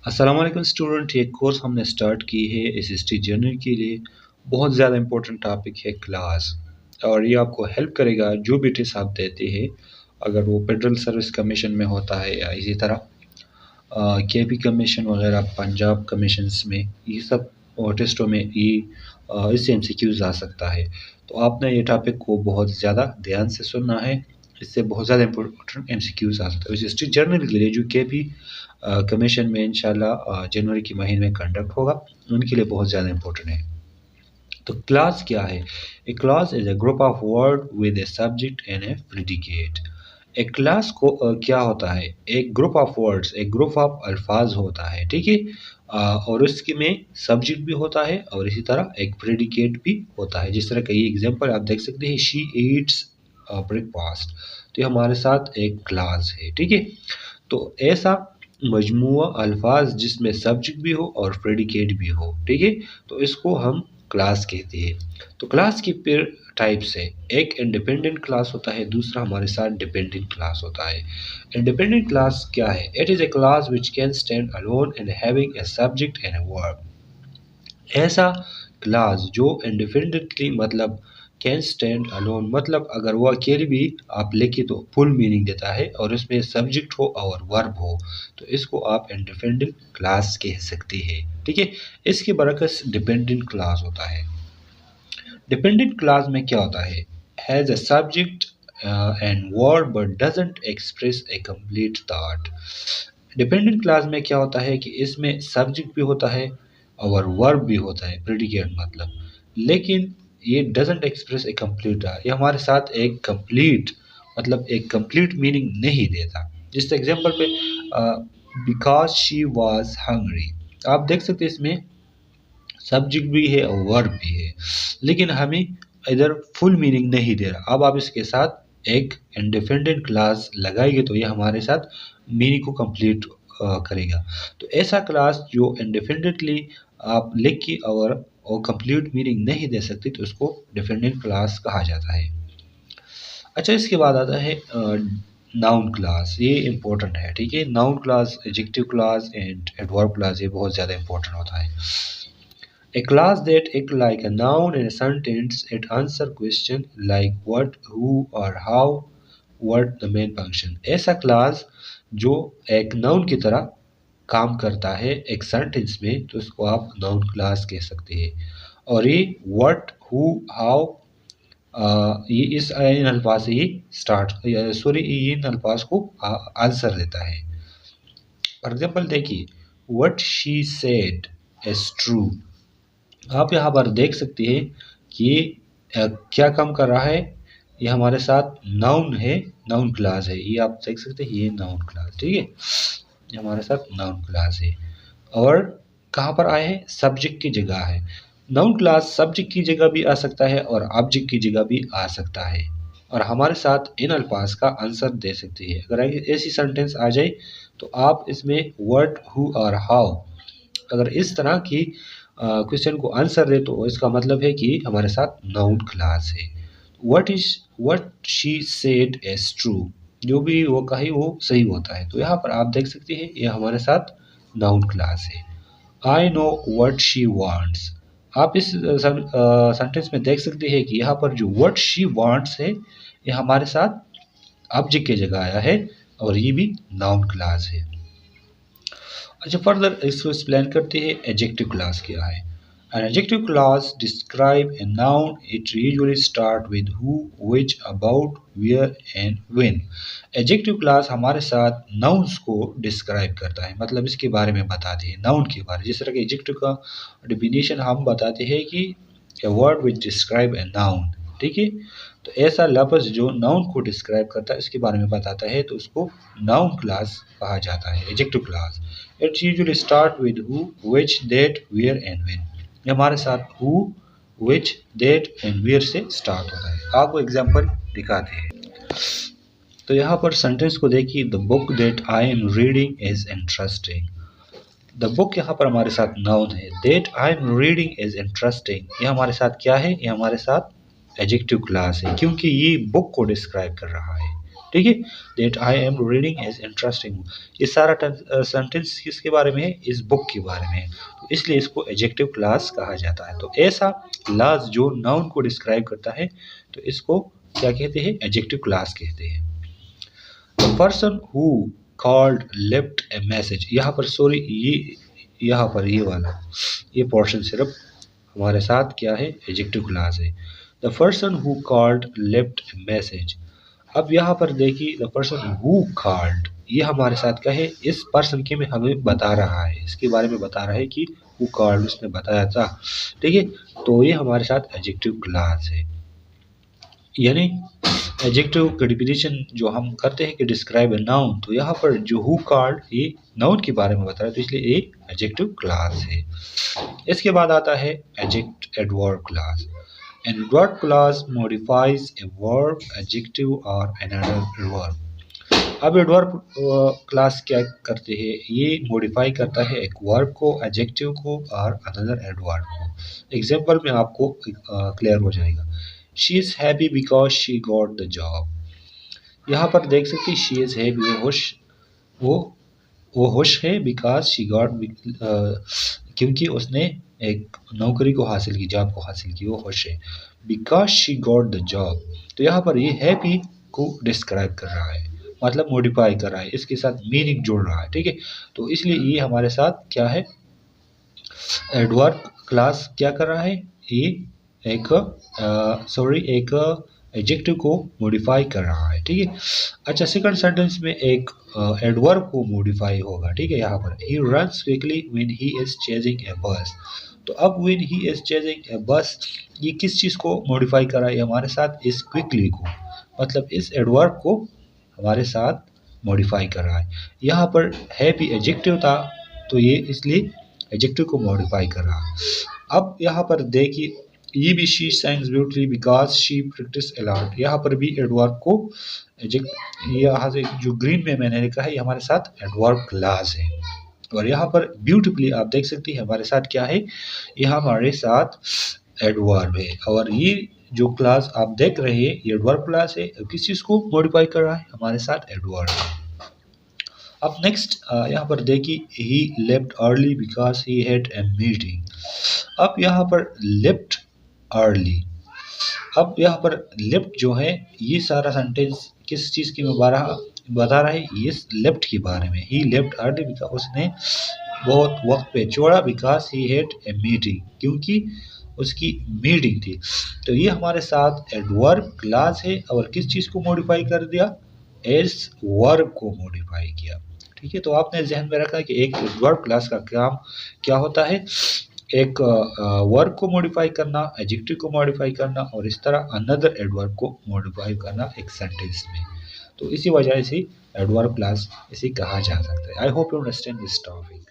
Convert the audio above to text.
अस्सलाम वालेकुम स्टूडेंट। ये कोर्स हमने स्टार्ट की है एसएसटी जर्नल के लिए। बहुत ज़्यादा इंपॉर्टेंट टॉपिक है क्लास, और ये आपको हेल्प करेगा जो भी टेस्ट आप देते हैं, अगर वो फेडरल सर्विस कमीशन में होता है या इसी तरह केपी कमीशन वगैरह, पंजाब कमीशंस में, ये सब टेस्टों में ये इससे एमसीक्यूज आ सकता है। तो आपने ये टॉपिक को बहुत ज़्यादा ध्यान से सुनना है, इससे बहुत ज़्यादा इंपॉर्टेंट एमसीक्यूज आ सकता है। एसएसटी जर्नल के लिए जो केपी कमीशन में इंशाल्लाह जनवरी के महीने में कंडक्ट होगा, उनके लिए बहुत ज़्यादा इंपॉर्टेंट है। तो क्लास क्या है? A class is a group of word with a subject and a predicate. एक क्लास को क्या होता है? एक ग्रुप ऑफ वर्ड्स, एक ग्रुप ऑफ अल्फाज होता है, ठीक है। और उसके में सब्जेक्ट भी होता है और इसी तरह एक प्रेडिकेट भी होता है। जिस तरह का ये एग्जांपल आप देख सकते हैं, शी ईट्स ब्रेकफास्ट। तो ये हमारे साथ एक क्लास है, ठीक है। तो ऐसा मजमूआ अल्फाज जिसमें सब्जेक्ट भी हो और प्रेडिकेट भी हो, ठीक है, तो इसको हम क्लास कहते हैं। तो क्लास की फिर टाइप्स है। एक इंडिपेंडेंट क्लास होता है, दूसरा हमारे साथ डिपेंडेंट क्लास होता है। इंडिपेंडेंट क्लास क्या है? It is a class which can stand alone and having a subject and a verb. ऐसा क्लास जो इंडिपेंडेंटली, मतलब कैन स्टैंड अलोन, मतलब अगर वो अकेले भी आप लिखे तो फुल मीनिंग देता है और उसमें सब्जेक्ट हो और वर्ब हो, तो इसको आप इंडिपेंडेंट क्लास कह सकते हैं, ठीक है। इसके बरकस डिपेंडेंट क्लास होता है। डिपेंडेंट क्लास में क्या होता है? Has a subject and word but doesn't express A complete thought. Dependent class में क्या होता है कि इसमें सब्जेक्ट भी होता है और वर्ब भी होता है, प्रेडिकेट मतलब, लेकिन ये doesn't express A complete thought, ये हमारे साथ एक कंप्लीट, मतलब एक कंप्लीट मीनिंग नहीं देता। जिस एग्जांपल पे बिकॉज शी वाज हंग्री, आप देख सकते हैं इसमें सब्जेक्ट भी है और वर्ब भी है, लेकिन हमें इधर फुल मीनिंग नहीं दे रहा। अब आप इसके साथ एक इंडिपेंडेंट क्लास लगाएंगे तो ये हमारे साथ मीनिंग को कंप्लीट करेगा। तो ऐसा क्लास जो इंडिपेंडेंटली आप लिख के और कंप्लीट मीनिंग नहीं दे सकती, तो उसको डिपेंडेंट क्लास कहा जाता है। अच्छा, इसके बाद आता है नाउन क्लास। ये इंपॉर्टेंट है, ठीक है। Noun class, adjective class and adverb class, ये बहुत ज़्यादा इंपॉर्टेंट होता है। A class that act like a noun in a sentence, it answer question like what, who or how, what the main function। ऐसा class जो एक noun की तरह काम करता है एक सेंटेंस में, तो उसको आप नाउन क्लास कह सकते हैं। और ये what, who, how, ये इस इन अल्फाज से ही स्टार्ट, सॉरी, इन अल्फाज को आंसर देता है। फॉर एग्जाम्पल देखिए, what she said is true। आप यहाँ पर देख सकते हैं कि ये क्या काम कर रहा है। ये हमारे साथ नाउन है, नाउन क्लास है। ये आप देख सकते हैं, ये नाउन क्लास, ठीक है। ये हमारे साथ नाउन क्लास है और कहाँ पर आए हैं? सब्जेक्ट की जगह है। नाउन क्लास सब्जेक्ट की जगह भी आ सकता है और ऑब्जेक्ट की जगह भी आ सकता है, और हमारे साथ इन अल्फाज का आंसर दे सकती है। अगर ऐसी सेंटेंस आ जाए तो आप इसमें व्हाट, हु और हाउ, अगर इस तरह की क्वेश्चन को आंसर दे तो इसका मतलब है कि हमारे साथ नाउन क्लास है। What she said is true, जो भी वो कही वो सही होता है। तो यहाँ पर आप देख सकते हैं ये हमारे साथ नाउन क्लास है। I know what she wants, आप इस सेंटेंस में देख सकते हैं कि यहाँ पर जो व्हाट शी वांट्स है, ये हमारे साथ ऑब्जेक्ट की जगह आया है और ये भी नाउन क्लास है। अच्छा, फर्दर इसको एक्सप्लेन करते हैं एडजेक्टिव क्लास क्या है। An adjective class describe a noun. It usually start with who, which, about, where and when। Adjective class हमारे साथ नाउन्स को डिस्क्राइब करता है, मतलब इसके बारे में बताते हैं, नाउन के बारे में। जिस तरह के एडजेक्टिव का डिफिनेशन हम बताते हैं कि a word which describe a noun, ठीक है। तो ऐसा लफ्ज़ जो नाउन को डिस्क्राइब करता है, इसके बारे में बताता है, तो उसको नाउन क्लास कहा जाता है, adjective class. It's usually start with who, which, that, where and when. ये हमारे साथ who, which, that and where से स्टार्ट होता है। आपको एग्जांपल दिखाते हैं। तो यहाँ पर सेंटेंस को देखिए, the book that I am reading is interesting. The book यहाँ पर हमारे साथ नाउन है, that I am reading is interesting, ये हमारे साथ क्या है? ये हमारे साथ एडजेक्टिव क्लास है, क्योंकि ये बुक को डिस्क्राइब कर रहा है, ठीक है। That I am reading is interesting. ये सारा सेंटेंस किसके बारे में है? इस बुक के बारे में है, तो इसलिए इसको एडजेक्टिव क्लास कहा जाता है। तो ऐसा क्लास जो नाउन को डिस्क्राइब करता है, तो इसको क्या कहते हैं? एडजेक्टिव क्लास कहते हैं। The person who called left A message, यहाँ पर सॉरी, यहाँ पर ये वाला ये पोर्शन सिर्फ हमारे साथ क्या है? एडजेक्टिव क्लास है। The person who called left A message. अब यहाँ पर देखिए, द पर्सन हु कॉल्ड, ये हमारे साथ क्या है? इस पर्सन के में हमें बता रहा है, इसके बारे में बता रहा है कि हु कॉल्ड, उसने बताया था। ठीक है, तो ये हमारे साथ एडजेक्टिव क्लास है। यानी एडजेक्टिव कॉन्जुगेशन जो हम करते हैं कि डिस्क्राइब ए नाउन, तो यहाँ पर जो हु कॉल्ड ये नाउन के बारे में बता रहा है, तो इसलिए ये एडजेक्टिव क्लास है। इसके बाद आता है adverb class. An adverb class modifies a verb, adjective or another verb। अब एडवर्ब क्लास क्या करते हैं? ये मॉडिफाई करता है एक वर्ब को, एडजेक्टिव को और अनदर एडवर्ब को। एग्जांपल में आपको क्लियर हो जाएगा। She is happy because she got the job. यहाँ पर देख सकते हैं शी इज हैप्पी, वो वो खुश है, बिकॉज शी गॉट, क्योंकि उसने एक नौकरी को हासिल की, जॉब को हासिल की, वो खुश है। Because she got the job, तो यहाँ पर ये हैप्पी को डिस्क्राइब कर रहा है, मतलब मॉडिफाई कर रहा है, इसके साथ मीनिंग जोड़ रहा है। ठीक है, तो इसलिए ये हमारे साथ क्या है? एडवर्ब क्लास क्या कर रहा है? ये एक एक एडजेक्टिव को मॉडिफाई कर रहा है। ठीक है, अच्छा, सेकंड सेंटेंस में एक एडवर्ब को मॉडिफाई होगा। ठीक है, यहाँ पर he runs quickly when he is chasing a bus. तो अब when he is chasing a bus, ये किस चीज़ को मॉडिफाई कर रहा है? हमारे साथ इस क्विकली को, मतलब इस एडवर्ब को हमारे साथ मॉडिफाई कर रहा है। यहाँ पर है भी एडजेक्टिव था, तो ये इसलिए एडजेक्टिव को मॉडिफाई कर रहा है। अब यहाँ पर देखिए, ये भी she science beautifully because she practice a lot. यहाँ पर भी एडवर्ब को यहाँ से जो ग्रीन में मैंने लिखा है, ये हमारे साथ एडवर्ब क्लास है। और यहाँ पर ब्यूटीफुली आप देख सकते हैं हमारे साथ क्या है? ये हमारे साथ एडवर्ब है। और ये जो क्लास आप देख रहे हैं, ये एडवर्ब क्लास है। किस चीज़ को मॉडिफाई कर रहा है? हमारे साथ एडवर्ब है। अब नेक्स्ट यहाँ पर देखिए, he left early because he had a meeting. अब यहाँ पर लेफ्ट अर्ली, अब यहाँ पर लेफ्ट जो है, ये सारा सेंटेंस किस चीज़ की बता रहा है? ये लेफ्ट के बारे में। ही लेफ्ट अर्ली बिकॉज, उसने बहुत वक्त पे छोड़ा, because he had a meeting, क्योंकि उसकी मीटिंग थी। तो ये हमारे साथ एडवर्ब क्लास है, और किस चीज़ को मॉडिफाई कर दिया? एस वर्ब को मॉडिफाई किया। ठीक है, तो आपने ध्यान में रखा कि एक एडवर्ब क्लास का काम क्या होता है? एक वर्ब को मॉडिफाई करना, एडजेक्टिव को मॉडिफाई करना, और इस तरह अनदर एडवर्ब को मॉडिफाई करना एक सेंटेंस में। तो इसी वजह से एडवर्ब क्लास इसे कहा जा सकता है। I hope you understand this topic.